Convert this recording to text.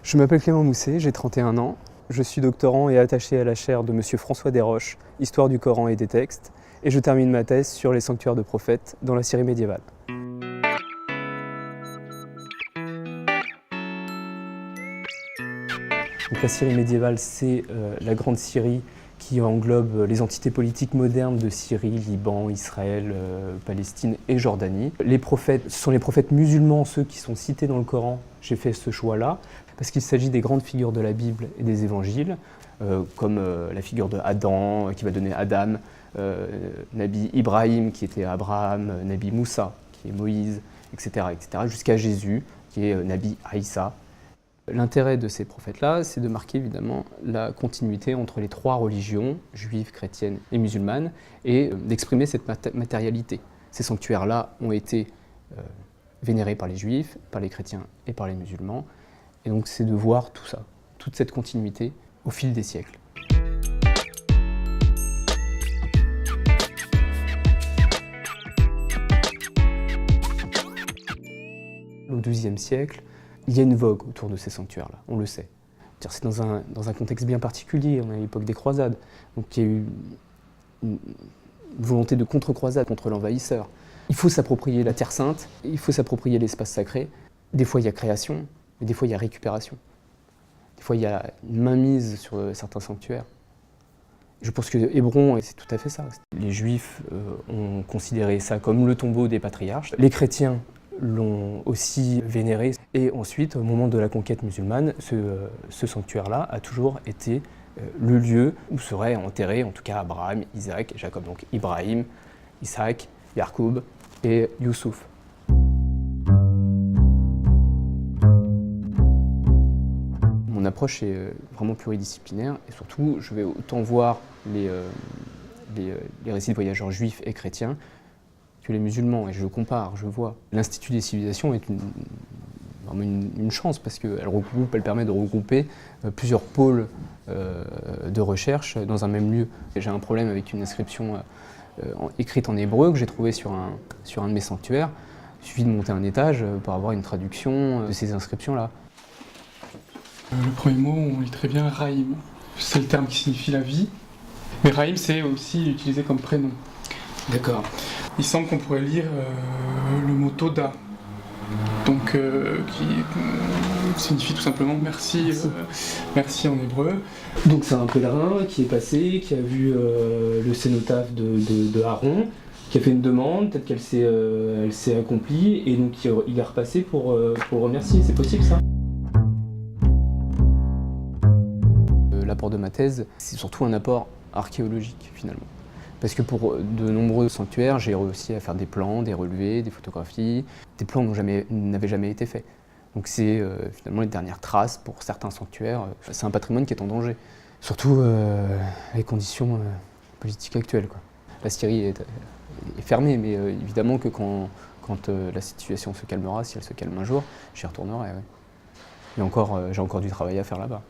Je m'appelle Clément Mousset, j'ai 31 ans. Je suis doctorant et attaché à la chaire de M. François Desroches, Histoire du Coran et des textes, et je termine ma thèse sur les sanctuaires de prophètes dans la Syrie médiévale. Donc, la Syrie médiévale, c'est la grande Syrie qui englobe les entités politiques modernes de Syrie, Liban, Israël, Palestine et Jordanie. Les prophètes, ce sont les prophètes musulmans, ceux qui sont cités dans le Coran. J'ai fait ce choix-là parce qu'il s'agit des grandes figures de la Bible et des évangiles, comme la figure de Adam, qui va donner Adam, Nabi Ibrahim, qui était Abraham, Nabi Moussa, qui est Moïse, etc., jusqu'à Jésus, qui est Nabi Aïssa. L'intérêt de ces prophètes-là, c'est de marquer évidemment la continuité entre les trois religions, juive, chrétienne et musulmane, et d'exprimer cette matérialité. Ces sanctuaires-là ont été vénérés par les juifs, par les chrétiens et par les musulmans, et donc c'est de voir tout ça, toute cette continuité au fil des siècles. Au XIIe siècle, il y a une vogue autour de ces sanctuaires-là, on le sait. C'est dans un contexte bien particulier, on est à l'époque des croisades, donc il y a eu une volonté de contre-croisade contre l'envahisseur. Il faut s'approprier la Terre Sainte, il faut s'approprier l'espace sacré. Des fois il y a création, mais des fois il y a récupération. Des fois il y a une mainmise sur certains sanctuaires. Je pense que Hébron, c'est tout à fait ça. Les Juifs ont considéré ça comme le tombeau des patriarches. Les chrétiens l'ont aussi vénéré. Et ensuite, au moment de la conquête musulmane, ce sanctuaire-là a toujours été le lieu où seraient enterrés, en tout cas, Abraham, Isaac et Jacob. Donc Ibrahim, Isaac, Yacoub et Youssouf. Mon approche est vraiment pluridisciplinaire et surtout, je vais autant voir les récits de voyageurs juifs et chrétiens que les musulmans, et je compare, je vois. L'Institut des civilisations est vraiment une chance parce qu'elle permet de regrouper plusieurs pôles de recherche dans un même lieu. J'ai un problème avec une inscription écrite en hébreu que j'ai trouvée sur un de mes sanctuaires. Il suffit de monter un étage pour avoir une traduction de ces inscriptions-là. Le premier mot, on lit très bien Rahim. C'est le terme qui signifie la vie, mais Rahim, c'est aussi utilisé comme prénom. D'accord. Il semble qu'on pourrait lire le mot Toda, donc qui signifie tout simplement merci, merci en hébreu. Donc c'est un pèlerin qui est passé, qui a vu le cénotaphe de Aaron, qui a fait une demande, peut-être qu'elle s'est accomplie, et donc il est repassé pour le remercier. C'est possible ça? L'apport de ma thèse, c'est surtout un apport archéologique finalement. Parce que pour de nombreux sanctuaires, j'ai réussi à faire des plans, des relevés, des photographies, des plans n'avaient jamais été faits. Donc c'est finalement les dernières traces pour certains sanctuaires. C'est un patrimoine qui est en danger. Surtout les conditions politiques actuelles, quoi. La Syrie est fermée, mais évidemment que quand la situation se calmera, si elle se calme un jour, j'y retournerai. Ouais. Et encore, j'ai encore du travail à faire là-bas.